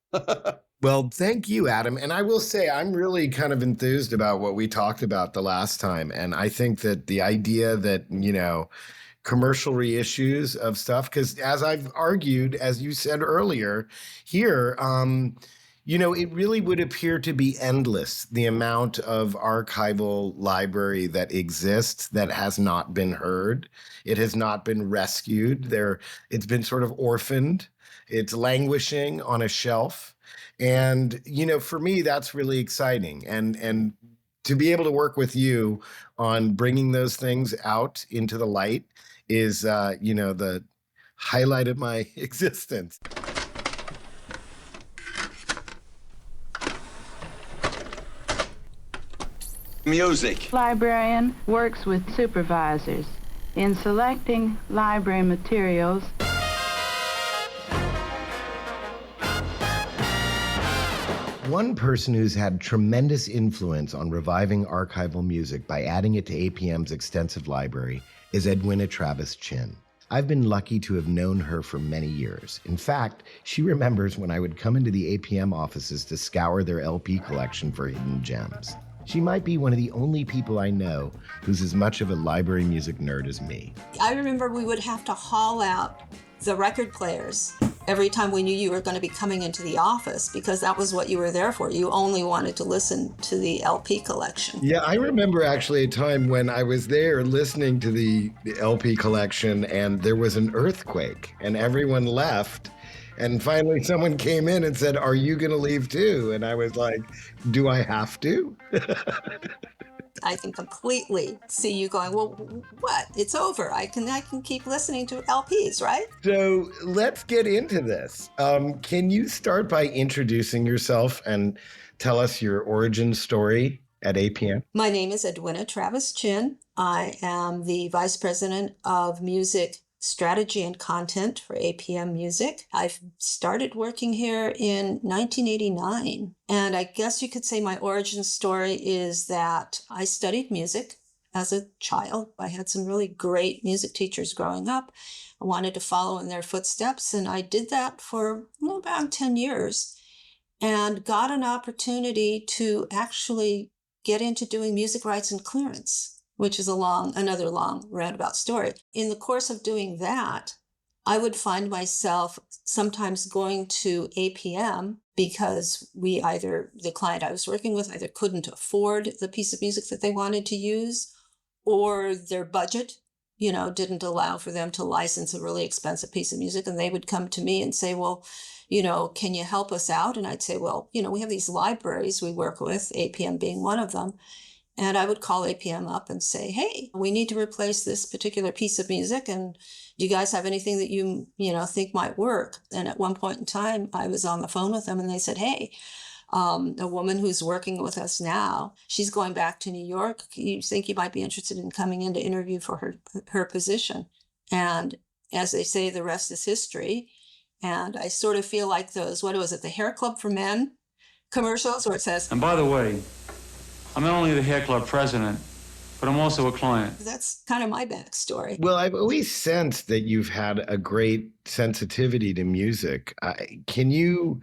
Well, thank you, Adam. And I will say, I'm really kind of enthused about what we talked about the last time. And I think that the idea that, commercial reissues of stuff, because as I've argued, as you said earlier here, it really would appear to be endless, the amount of archival library that exists that has not been heard. It has not been rescued. It's been sort of orphaned. It's languishing on a shelf. And, for me, that's really exciting. And to be able to work with you on bringing those things out into the light is, the highlight of my existence. Music. Librarian works with supervisors in selecting library materials. One person who's had tremendous influence on reviving archival music by adding it to APM's extensive library is Edwina Travis-Chin. I've been lucky to have known her for many years. In fact, she remembers when I would come into the APM offices to scour their LP collection for hidden gems. She might be one of the only people I know who's as much of a library music nerd as me. I remember we would have to haul out the record players every time we knew you were going to be coming into the office, because that was what you were there for. You only wanted to listen to the LP collection. Yeah, I remember actually a time when I was there listening to the LP collection and there was an earthquake and everyone left. And finally someone came in and said, "Are you going to leave too?" And I was like, "Do I have to?" I can completely see you going, well, what? It's over. I can keep listening to LPs, right? So let's get into this. Can you start by introducing yourself and tell us your origin story at APM? My name is Edwina Travis-Chin. I am the Vice President of Music strategy and content for APM Music. I've started working here in 1989. And I guess you could say my origin story is that I studied music as a child. I had some really great music teachers growing up. I wanted to follow in their footsteps, and I did that for about 10 years and got an opportunity to actually get into doing music rights and clearance, which is another long roundabout story. In the course of doing that, I would find myself sometimes going to APM because the client I was working with either couldn't afford the piece of music that they wanted to use, or their budget, didn't allow for them to license a really expensive piece of music. And they would come to me and say, well, can you help us out? And I'd say, well, we have these libraries we work with, APM being one of them. And I would call APM up and say, hey, we need to replace this particular piece of music. And do you guys have anything that you think might work? And at one point in time, I was on the phone with them and they said, hey, a woman who's working with us now, she's going back to New York. You think you might be interested in coming in to interview for her position? And as they say, the rest is history. And I sort of feel like those, the Hair Club for Men commercials where it says, and by the way, I'm not only the hair club president, but I'm also a client. That's kind of my backstory. Well, I've always sensed that you've had a great sensitivity to music. Can you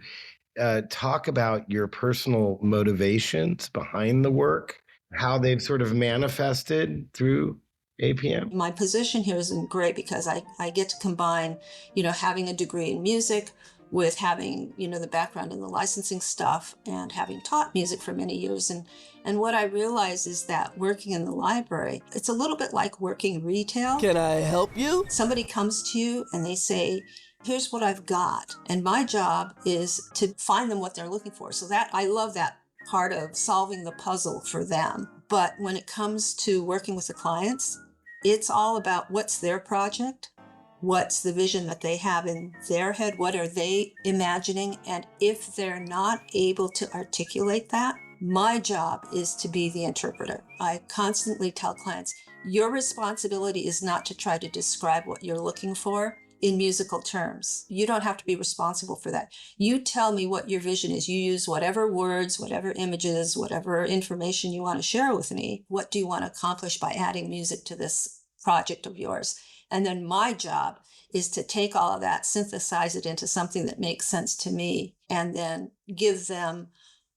talk about your personal motivations behind the work, how they've sort of manifested through APM? My position here is great because I get to combine, having a degree in music with having, the background in the licensing stuff and having taught music for many years. And what I realize is that working in the library, it's a little bit like working retail. Can I help you? Somebody comes to you and they say, here's what I've got. And my job is to find them what they're looking for. So that I love that part of solving the puzzle for them. But when it comes to working with the clients, it's all about what's their project. What's the vision that they have in their head? What are they imagining? And if they're not able to articulate that, my job is to be the interpreter. I constantly tell clients, your responsibility is not to try to describe what you're looking for in musical terms. You don't have to be responsible for that. You tell me what your vision is. You use whatever words, whatever images, whatever information you want to share with me. What do you want to accomplish by adding music to this project of yours? And then my job is to take all of that, synthesize it into something that makes sense to me, and then give them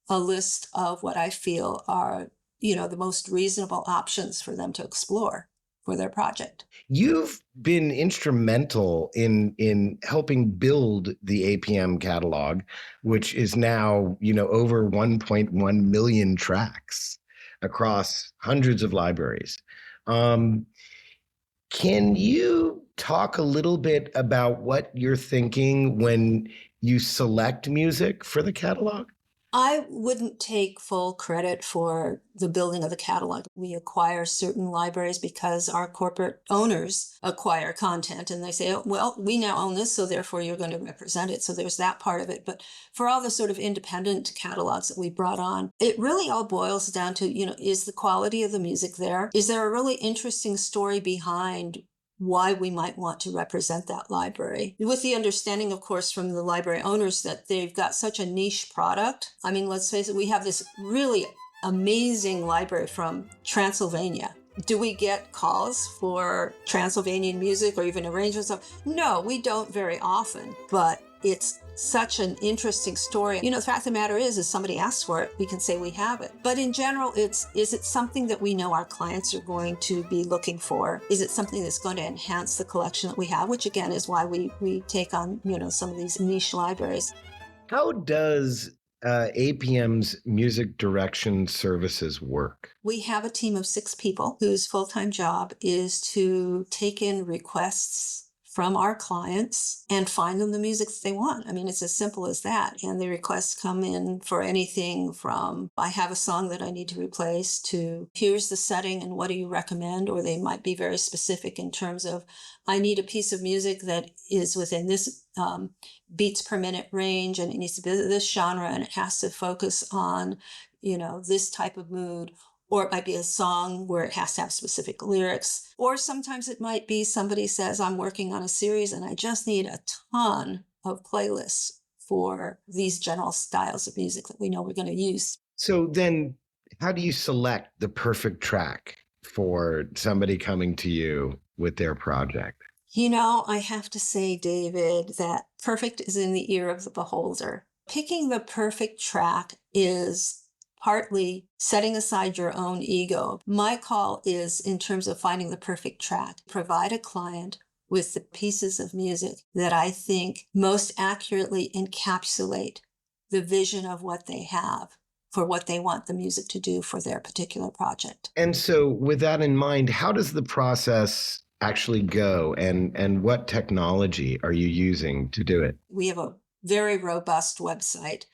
a list of what I feel are, the most reasonable options for them to explore for their project. You've been instrumental in helping build the APM catalog, which is now, over 1.1 million tracks across hundreds of libraries. Can you talk a little bit about what you're thinking when you select music for the catalog? I wouldn't take full credit for the building of the catalog. We acquire certain libraries because our corporate owners acquire content and they say, oh, well, we now own this, so therefore you're going to represent it. So there's that part of it. But for all the sort of independent catalogs that we brought on, it really all boils down to, is the quality of the music there? Is there a really interesting story behind why we might want to represent that library? With the understanding, of course, from the library owners that they've got such a niche product. I mean, let's face it, we have this really amazing library from Transylvania. Do we get calls for Transylvanian music or even arrangements of? No, we don't very often, but it's such an interesting story. The fact of the matter is somebody asks for it, we can say we have it. But in general, is it something that we know our clients are going to be looking for? Is it something that's going to enhance the collection that we have? Which again is why we take on, some of these niche libraries. How does APM's music direction services work? We have a team of 6 people whose full-time job is to take in requests from our clients and find them the music that they want. I mean, it's as simple as that. And the requests come in for anything from, I have a song that I need to replace, to here's the setting and what do you recommend? Or they might be very specific in terms of, I need a piece of music that is within this beats per minute range, and it needs to be this genre, and it has to focus on, this type of mood. Or it might be a song where it has to have specific lyrics. Or sometimes it might be somebody says, I'm working on a series and I just need a ton of playlists for these general styles of music that we know we're going to use. So then how do you select the perfect track for somebody coming to you with their project? You know, I have to say, David, that perfect is in the ear of the beholder. Picking the perfect track is partly setting aside your own ego. My call is, in terms of finding the perfect track, provide a client with the pieces of music that I think most accurately encapsulate the vision of what they have for what they want the music to do for their particular project. And so with that in mind, how does the process actually go, and what technology are you using to do it? We have a very robust website,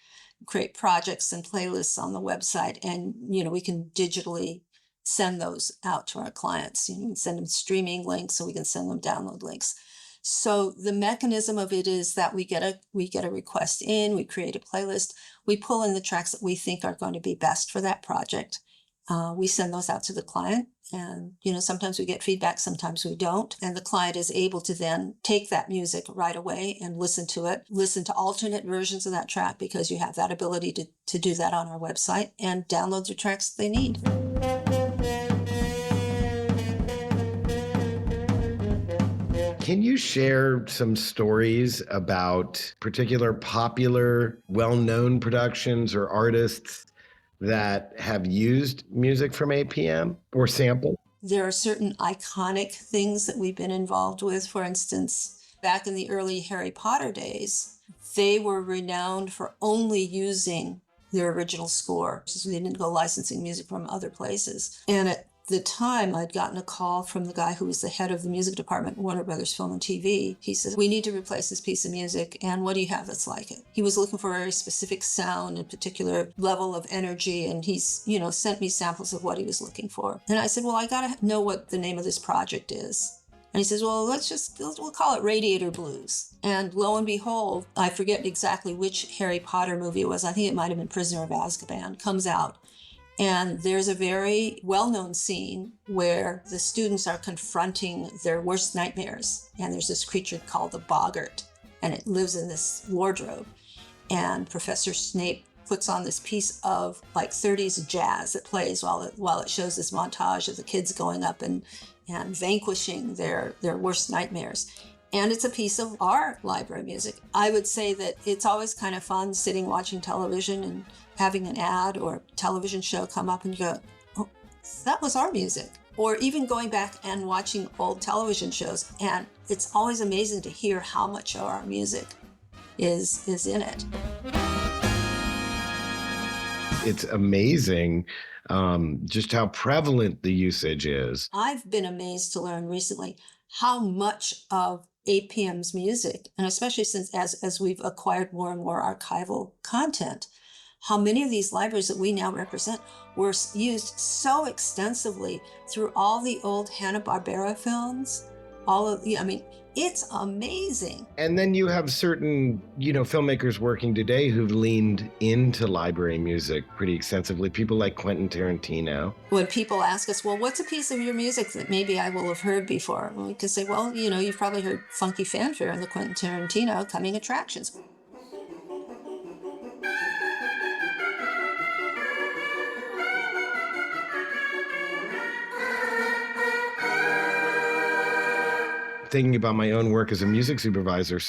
create projects and playlists on the website, and we can digitally send those out to our clients. You can send them streaming links, so we can send them download links. So the mechanism of it is that we get a request in, we create a playlist, we pull in the tracks that we think are going to be best for that project. We send those out to the client, and sometimes we get feedback, sometimes we don't. And the client is able to then take that music right away and listen to it, listen to alternate versions of that track, because you have that ability to do that on our website, and download the tracks they need. Can you share some stories about particular popular, well-known productions or artists that have used music from APM or sample? There are certain iconic things that we've been involved with. For instance, back in the early Harry Potter days, they were renowned for only using their original score. So they didn't go licensing music from other places. And at the time, I'd gotten a call from the guy who was the head of the music department at Warner Brothers Film and TV. He said, we need to replace this piece of music, and what do you have that's like it? He was looking for a very specific sound, a particular level of energy, and he's, sent me samples of what he was looking for. And I said, well, I gotta know what the name of this project is. And he says, well, we'll call it Radiator Blues. And lo and behold, I forget exactly which Harry Potter movie it was. I think it might have been Prisoner of Azkaban, comes out. And there's a very well-known scene where the students are confronting their worst nightmares. And there's this creature called the boggart, and it lives in this wardrobe. And Professor Snape puts on this piece of 30s jazz that plays while it shows this montage of the kids going up and vanquishing their worst nightmares. And it's a piece of our library music. I would say that it's always kind of fun sitting watching television and having an ad or a television show come up and you go, oh, that was our music. Or even going back and watching old television shows. And it's always amazing to hear how much of our music is in it. It's amazing just how prevalent the usage is. I've been amazed to learn recently how much of APM's music, and especially since as we've acquired more and more archival content, how many of these libraries that we now represent were used so extensively through all the old Hanna-Barbera films. It's amazing. And then you have certain, filmmakers working today who've leaned into library music pretty extensively. People like Quentin Tarantino. When people ask us, well, what's a piece of your music that maybe I will have heard before? We can say, well, you've probably heard Funky Fanfare in the Quentin Tarantino Coming Attractions. Thinking about my own work as a music supervisor,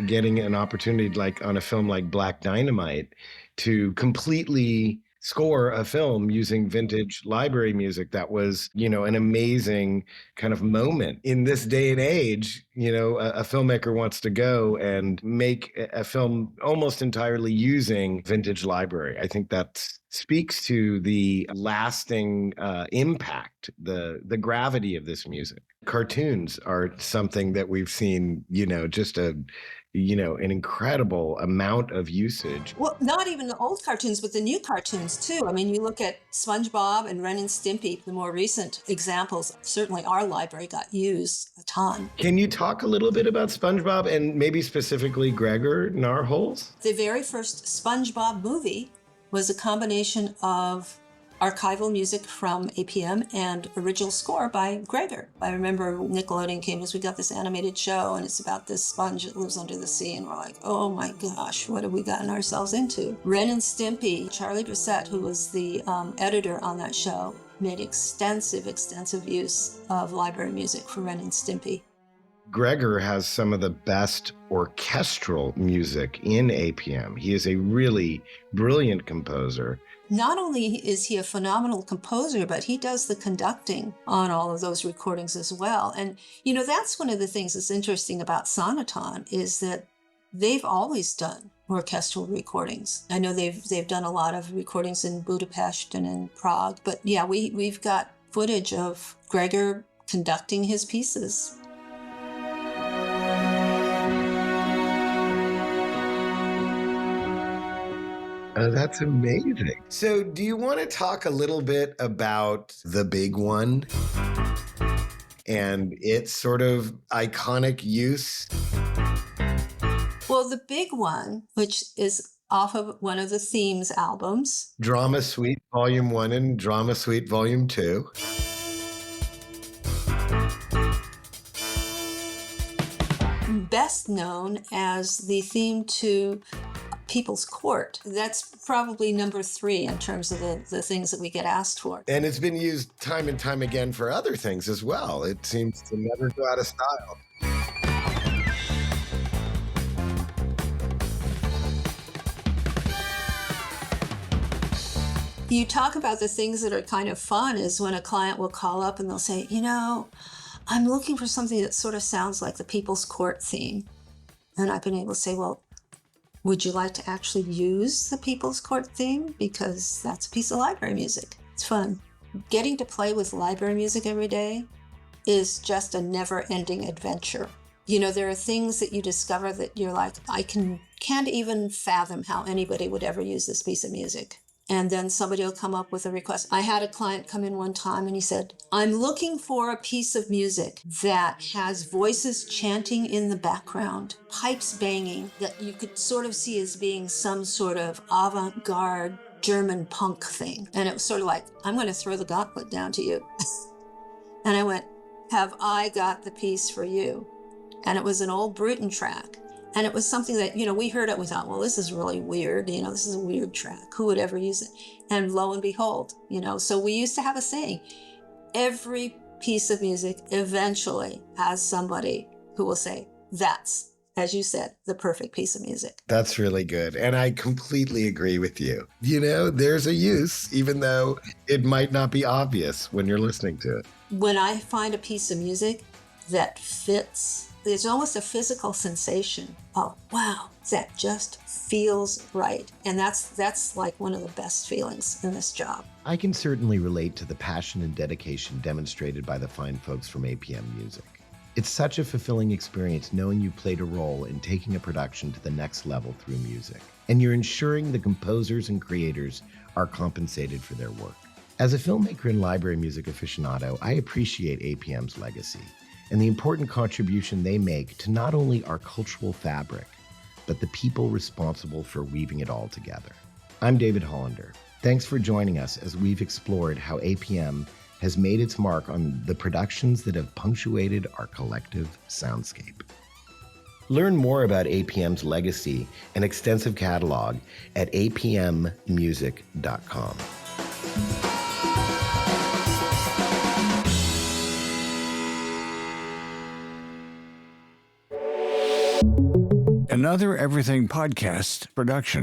getting an opportunity on a film like Black Dynamite to completely score a film using vintage library music, that was, an amazing kind of moment. In this day and age, a filmmaker wants to go and make a film almost entirely using vintage library. I think that speaks to the lasting impact, the gravity of this music. Cartoons are something that we've seen, just an incredible amount of usage. Well, not even the old cartoons, but the new cartoons too. You look at SpongeBob and Ren and Stimpy, the more recent examples. Certainly our library got used a ton. Can you talk a little bit about SpongeBob and maybe specifically Gregor Narholes? The very first SpongeBob movie was a combination of archival music from APM and original score by Gregor. I remember Nickelodeon came as we got this animated show, and it's about this sponge that lives under the sea, and we're like, oh my gosh, what have we gotten ourselves into? Ren and Stimpy, Charlie Brissett, who was the editor on that show, made extensive use of library music for Ren and Stimpy. Gregor has some of the best orchestral music in APM. He is a really brilliant composer. Not only is he a phenomenal composer, but he does the conducting on all of those recordings as well. And, you know, that's one of the things that's interesting about Sonaton is that they've always done orchestral recordings. I know they've done a lot of recordings in Budapest and in Prague, but yeah, we've got footage of Gregor conducting his pieces. Oh, that's amazing. So do you want to talk a little bit about The Big One and its sort of iconic use? Well, The Big One, which is off of one of the Themes albums. Drama Suite Volume 1 and Drama Suite Volume 2. Best known as the theme to People's Court. That's probably number 3 in terms of the things that we get asked for. And it's been used time and time again for other things as well. It seems to never go out of style. You talk about the things that are kind of fun is when a client will call up and they'll say, you know, I'm looking for something that sort of sounds like the People's Court theme. And I've been able to say, well, would you like to actually use the People's Court theme? Because that's a piece of library music. It's fun. Getting to play with library music every day is just a never-ending adventure. You know, there are things that you discover that you're like, I can't even fathom how anybody would ever use this piece of music. And then somebody will come up with a request. I had a client come in one time and he said, I'm looking for a piece of music that has voices chanting in the background, pipes banging, that you could sort of see as being some sort of avant-garde German punk thing. And it was sort of like, I'm going to throw the gauntlet down to you. And I went, have I got the piece for you? And it was an old Bruton track. And it was something that, you know, we heard it and we thought, well, this is really weird. You know, this is a weird track. Who would ever use it? And lo and behold, you know, so we used to have a saying, every piece of music eventually has somebody who will say, that's, as you said, the perfect piece of music. That's really good. And I completely agree with you. You know, there's a use, even though it might not be obvious when you're listening to it. When I find a piece of music that fits, there's almost a physical sensation of, wow, that just feels right. And that's like one of the best feelings in this job. I can certainly relate to the passion and dedication demonstrated by the fine folks from APM Music. It's such a fulfilling experience knowing you played a role in taking a production to the next level through music. And you're ensuring the composers and creators are compensated for their work. As a filmmaker and library music aficionado, I appreciate APM's legacy and the important contribution they make to not only our cultural fabric, but the people responsible for weaving it all together. I'm David Hollander. Thanks for joining us as we've explored how APM has made its mark on the productions that have punctuated our collective soundscape. Learn more about APM's legacy and extensive catalog at apmmusic.com. Another Everything Podcast production.